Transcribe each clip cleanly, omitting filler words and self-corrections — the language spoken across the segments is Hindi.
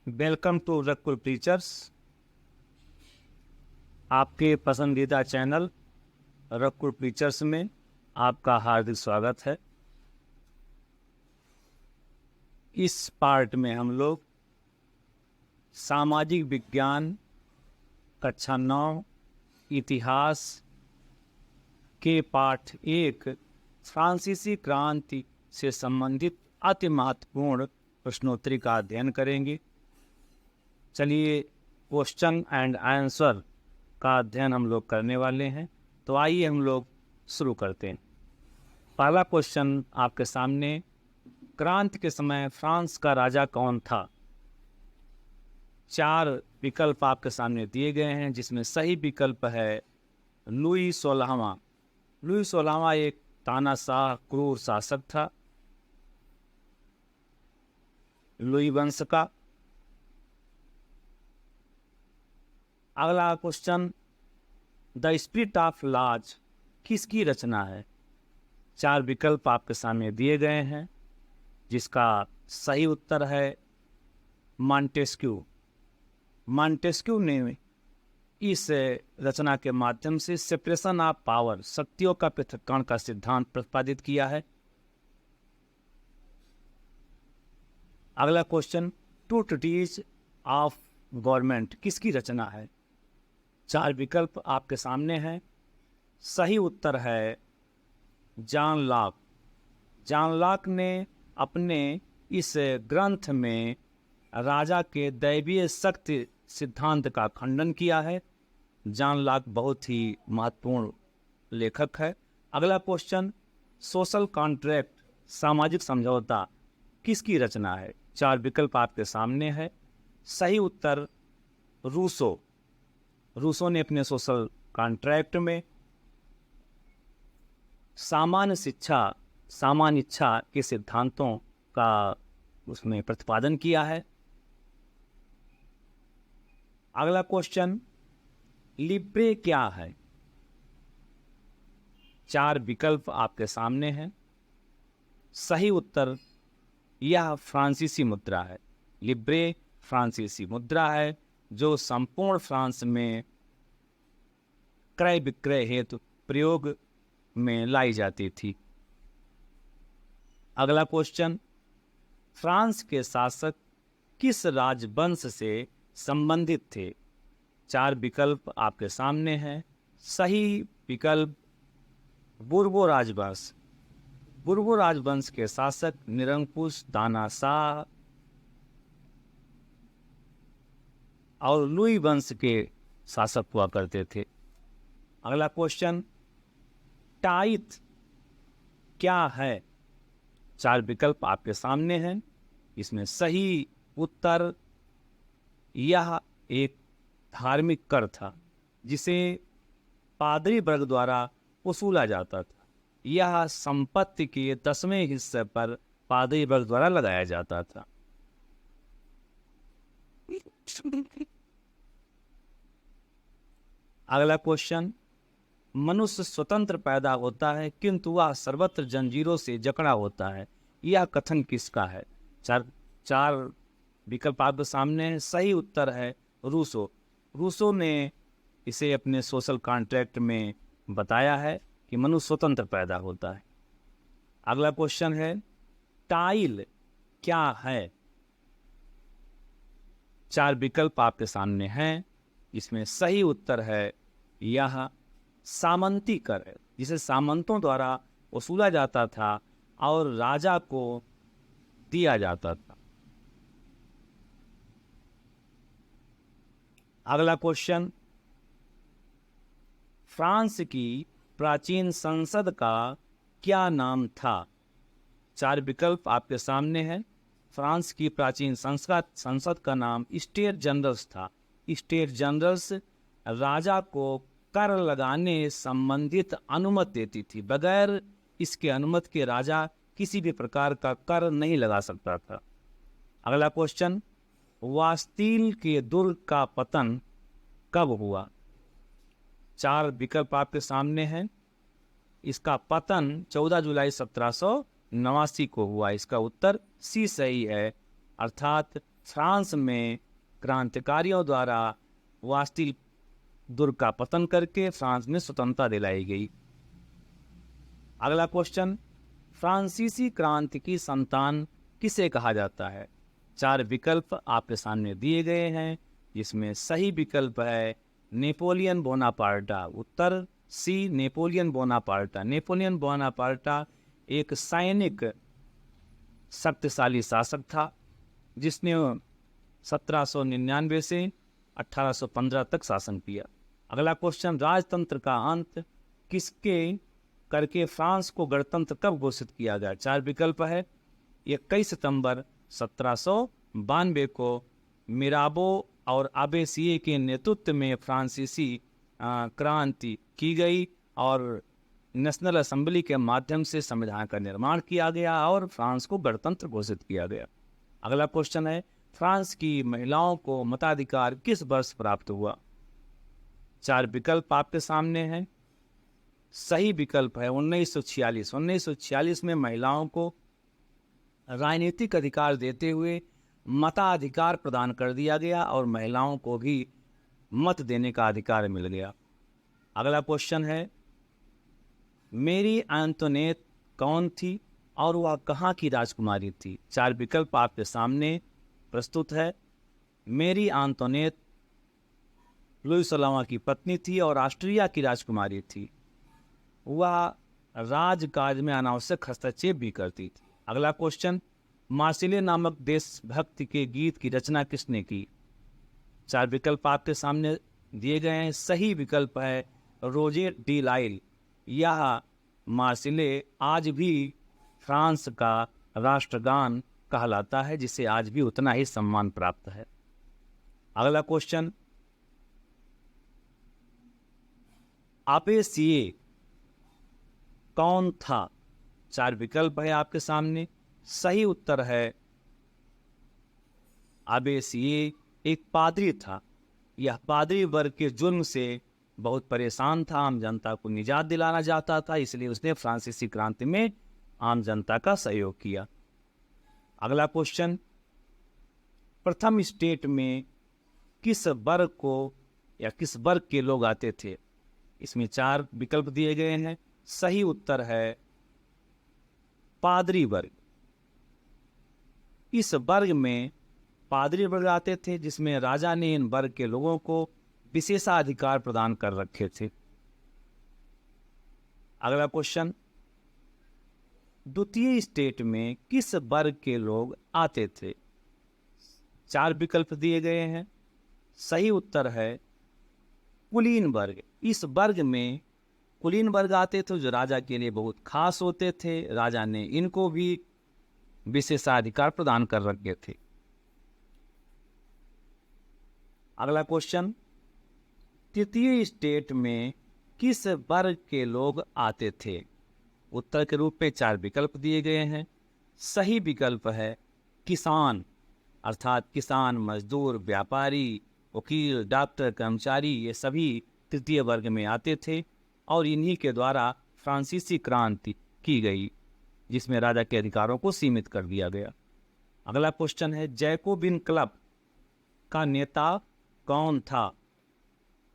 Welcome to Rakul teachers. आपके पसंदीदा चैनल रकुल टीचर्स में आपका हार्दिक स्वागत है। इस पार्ट में हम लोग सामाजिक विज्ञान कक्षा 9 इतिहास के पाठ 1 फ्रांसीसी क्रांति से संबंधित अति महत्वपूर्ण प्रश्नोत्तरी का अध्ययन करेंगे। चलिए क्वेश्चन एंड आंसर का अध्ययन हम लोग करने वाले हैं। तो आइए हम लोग शुरू करते हैं। पहला क्वेश्चन आपके सामने, क्रांति के समय फ्रांस का राजा कौन था? 4 विकल्प आपके सामने दिए गए हैं, जिसमें सही विकल्प है लुई 16वां। लुई 16वां एक तानाशाह क्रूर शासक था, लुई वंश का। अगला question, the spirit of laws किसकी रचना है? 4 विकल्प आपके सामने दिए गए हैं, जिसका सही उत्तर है मॉन्टेस्क्यू। मॉन्टेस्क्यू ने इस रचना के माध्यम से सेपरेशन ऑफ पावर, शक्तियों का पृथक्करण का सिद्धांत प्रतिपादित किया है। अगला question, two treatises of government किसकी रचना है? 4 विकल्प आपके सामने हैं। सही उत्तर है जॉन लॉक। जॉन लॉक ने अपने इस ग्रंथ में राजा के दैवीय शक्ति सिद्धांत का खंडन किया है। जॉन लॉक बहुत ही महत्वपूर्ण लेखक है। अगला क्वेश्चन, सोशल कॉन्ट्रैक्ट सामाजिक समझौता किसकी रचना है? 4 विकल्प आपके सामने है। सही उत्तर रूसो। रूसो ने अपने सोशल कॉन्ट्रैक्ट में सामान्य शिक्षा, सामान्य इच्छा के सिद्धांतों का उसमें प्रतिपादन किया है। अगला क्वेश्चन, लिब्रे क्या है? 4 विकल्प आपके सामने हैं। सही उत्तर यह फ्रांसीसी मुद्रा है। लिब्रे फ्रांसीसी मुद्रा है जो संपूर्ण फ्रांस में क्रय विक्रय हेतु प्रयोग में लाई जाती थी। अगला क्वेश्चन, फ्रांस के शासक किस राजवंश से संबंधित थे? 4 विकल्प आपके सामने हैं। सही विकल्प बुर्बो राजवंश। बुर्बो राजवंश के शासक निरंकुश, तानाशाह और लुई वंश के शासक हुआ करते थे। अगला क्वेश्चन, टाइथ क्या है? 4 विकल्प आपके सामने हैं। इसमें सही उत्तर यह एक धार्मिक कर था, जिसे पादरी वर्ग द्वारा वसूला जाता था। यह संपत्ति के 10वें हिस्से पर पादरी वर्ग द्वारा लगाया जाता था। अगला क्वेश्चन, मनुष्य स्वतंत्र पैदा होता है किंतु वह सर्वत्र जंजीरों से जकड़ा होता है, यह कथन किसका है? 4 विकल्प आपके सामने है। सही उत्तर है रूसो। रूसो ने इसे अपने सोशल कॉन्ट्रैक्ट में बताया है कि मनुष्य स्वतंत्र पैदा होता है। अगला क्वेश्चन है, टाइल क्या है? 4 विकल्प आपके सामने हैं। इसमें सही उत्तर है यह सामंती कर है, जिसे सामंतों द्वारा वसूला जाता था और राजा को दिया जाता था। अगला क्वेश्चन, फ्रांस की प्राचीन संसद का क्या नाम था? 4 विकल्प आपके सामने हैं। फ्रांस की प्राचीन संसद का नाम स्टेट जनरल्स था। स्टेट जनरल्स राजा को कर लगाने संबंधित अनुमति देती थी। बगैर इसके अनुमति के राजा किसी भी प्रकार का कर नहीं लगा सकता था। अगला क्वेश्चन, वास्तिल के दुर्ग का पतन कब हुआ? 4 विकल्प आपके सामने हैं। इसका पतन 14 जुलाई 1789 को हुआ। इसका उत्तर सी सही है, अर्थात फ्रांस में क्रांतिकारियों द्वारा वास्तिल दुर्ग का पतन करके फ्रांस में स्वतंत्रता दिलाई गई। अगला क्वेश्चन, फ्रांसीसी क्रांति की संतान किसे कहा जाता है? 4 विकल्प आपके सामने दिए गए हैं, जिसमें सही विकल्प है नेपोलियन बोनापार्टा। उत्तर सी, नेपोलियन बोनापार्टा। नेपोलियन बोनापार्टा एक सैनिक शक्तिशाली शासक था, जिसने 1799 से 1815 तक शासन किया। अगला क्वेश्चन, राजतंत्र का अंत किसके करके फ्रांस को गणतंत्र कब घोषित किया गया? 4 विकल्प है 21 सितंबर 1792 को मिराबो और आबेसिये के नेतृत्व में फ्रांसीसी क्रांति की गई और नेशनल असेंबली के माध्यम से संविधान का निर्माण किया गया और फ्रांस को गणतंत्र घोषित किया गया। अगला क्वेश्चन है, फ्रांस की महिलाओं को मताधिकार किस वर्ष प्राप्त हुआ? 4 विकल्प आपके सामने हैं। सही विकल्प है 1946। 1946 में महिलाओं को राजनीतिक अधिकार देते हुए मताधिकार प्रदान कर दिया गया और महिलाओं को भी मत देने का अधिकार मिल गया। अगला क्वेश्चन है, मेरी एंटोनेट कौन थी और वह कहाँ की राजकुमारी थी? 4 विकल्प आपके सामने प्रस्तुत है। मेरी एंटोनेट लुई 16वां की पत्नी थी और ऑस्ट्रिया की राजकुमारी थी। वह राजकाज में अनावश्यक हस्तक्षेप भी करती थी। अगला क्वेश्चन, मार्सिले नामक देशभक्ति के गीत की रचना किसने की? 4 विकल्प आपके सामने दिए गए हैं। सही विकल्प है रोजे डी लाइल। यह मार्सिले आज भी फ्रांस का राष्ट्रगान कहलाता है, जिसे आज भी उतना ही सम्मान प्राप्त है। अगला क्वेश्चन, आबेसिये कौन था? 4 विकल्प है आपके सामने। सही उत्तर है आबेसिये एक पादरी था। यह पादरी वर्ग के जुर्म से बहुत परेशान था, आम जनता को निजात दिलाना चाहता था, इसलिए उसने फ्रांसीसी क्रांति में आम जनता का सहयोग किया। अगला क्वेश्चन, प्रथम स्टेट में किस वर्ग को या किस वर्ग के लोग आते थे? इसमें 4 विकल्प दिए गए हैं। सही उत्तर है पादरी वर्ग। इस वर्ग में पादरी वर्ग आते थे, जिसमें राजा ने इन वर्ग के लोगों को विशेषाधिकार प्रदान कर रखे थे। अगला क्वेश्चन, द्वितीय स्टेट में किस वर्ग के लोग आते थे? 4 विकल्प दिए गए हैं। सही उत्तर है कुलीन वर्ग। इस वर्ग में कुलीन वर्ग आते थे, जो राजा के लिए बहुत खास होते थे। राजा ने इनको भी विशेषाधिकार प्रदान कर रखे थे। अगला क्वेश्चन, तृतीय स्टेट में किस वर्ग के लोग आते थे? उत्तर के रूप में 4 विकल्प दिए गए हैं। सही विकल्प है किसान, अर्थात किसान, मजदूर, व्यापारी, वकील, डॉक्टर, कर्मचारी, ये सभी तृतीय वर्ग में आते थे और इन्हीं के द्वारा फ्रांसीसी क्रांति की गई, जिसमें राजा के अधिकारों को सीमित कर दिया गया। अगला क्वेश्चन है, जैकोबिन क्लब का नेता कौन था?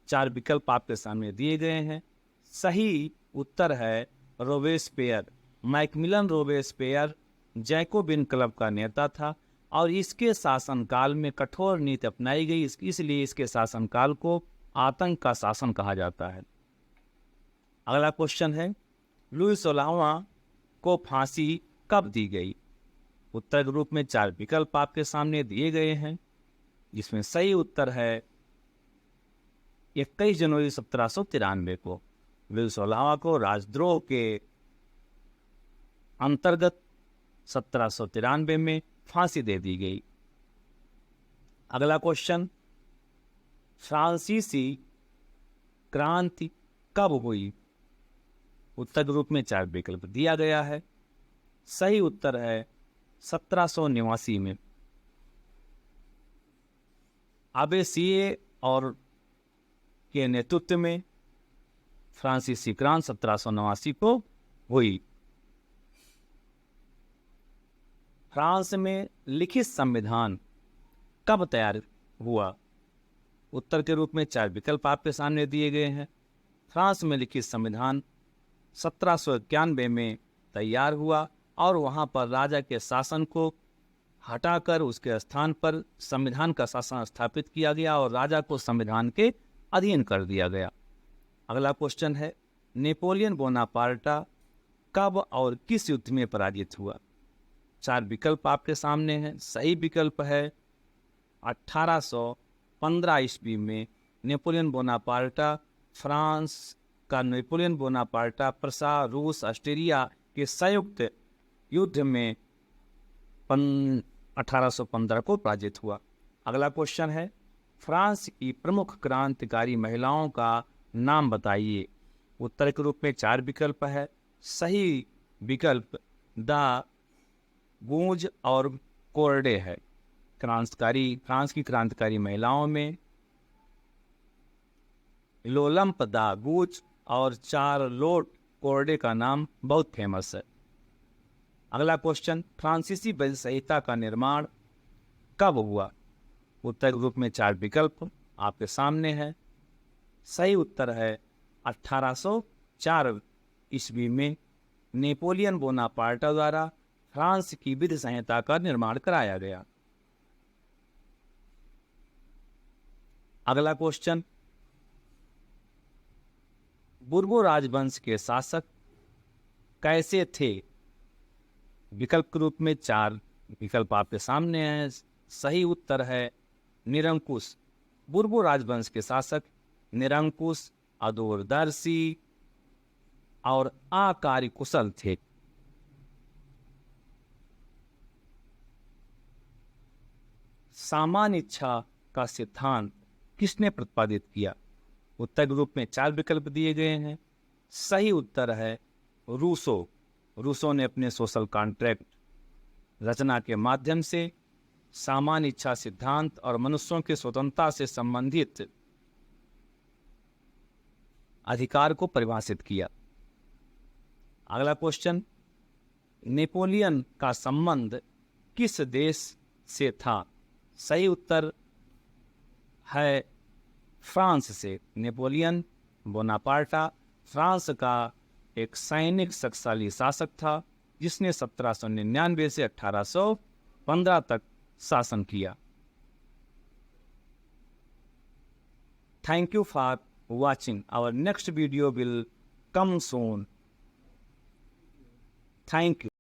4 विकल्प आपके सामने दिए गए हैं। सही उत्तर है Robespierre. Macmillan Robespierre Jacobin club का नेता था और इसके शासनकाल में कठोर नीति अपनाई गई, इसलिए इसके शासनकाल को आतंक का शासन कहा जाता है। अगला क्वेश्चन है, लुई 16वां को फांसी कब दी गई? उत्तर के रूप में 4 विकल्प आपके सामने दिए गए हैं, जिसमें सही उत्तर है 21 जनवरी 1793 को लुई 16वां को राजद्रोह के अंतर्गत 1793 में फांसी दे दी गई। अगला क्वेश्चन, फ्रांसीसी क्रांति कब हुई? उत्तर के रूप में 4 विकल्प दिया गया है। सही उत्तर है 1789 में। आबेसिये और के नेतृत्व में फ्रांसीसी क्रांति 1789 को हुई। फ्रांस में लिखित संविधान कब तैयार हुआ? उत्तर के रूप में 4 विकल्प आपके सामने दिए गए हैं। फ्रांस में लिखित संविधान 1791 में तैयार हुआ और वहाँ पर राजा के शासन को हटाकर उसके स्थान पर संविधान का शासन स्थापित किया गया और राजा को संविधान के अधीन कर दिया गया। अगला क्वेश्चन है, नेपोलियन बोनापार्टा कब और किस युद्ध में पराजित हुआ? 4 विकल्प आपके सामने हैं। सही विकल्प है 1815 ईस्वी में नेपोलियन बोनापार्टा, फ्रांस का नेपोलियन बोनापार्टा प्रसा, रूस, ऑस्ट्रिया के संयुक्त युद्ध में 1815 को पराजित हुआ। अगला क्वेश्चन है, फ्रांस की प्रमुख क्रांतिकारी महिलाओं का नाम बताइए। उत्तर के रूप में 4 विकल्प है। सही विकल्प द गूंज और कोर्डे है। फ्रांस की क्रांतिकारी महिलाओं में लोलम्प द गूंज और चार्लोट कोर्डे का नाम बहुत फेमस है। अगला क्वेश्चन, फ्रांसीसी वैध संहिता का निर्माण कब हुआ? उत्तर के रूप में 4 विकल्प आपके सामने है। सही उत्तर है 1804 ईस्वी में नेपोलियन बोनापार्टा द्वारा फ्रांस की विधि संहिता का निर्माण कराया गया। अगला क्वेश्चन, बुर्बो राजवंश के शासक कैसे थे? विकल्प के रूप में 4 विकल्प आपके सामने हैं। सही उत्तर है निरंकुश। बुर्बो राजवंश के शासक निरंकुश, अदूरदर्शी और अकार्यकुशल थे। सामान्य इच्छा का सिद्धांत किसने प्रतिपादित किया? उत्तर के रूप में 4 विकल्प दिए गए हैं। सही उत्तर है रूसो। रूसो ने अपने सोशल कॉन्ट्रैक्ट रचना के माध्यम से सामान्य इच्छा सिद्धांत और मनुष्यों की स्वतंत्रता से संबंधित अधिकार को परिभाषित किया। अगला क्वेश्चन, नेपोलियन का संबंध किस देश से था? सही उत्तर है फ्रांस से। नेपोलियन बोनापार्टा फ्रांस का एक सैनिक शक्तिशाली शासक था जिसने 1799 से 1815 तक शासन किया। Thank you for watching. Our next video will come soon. Thank you.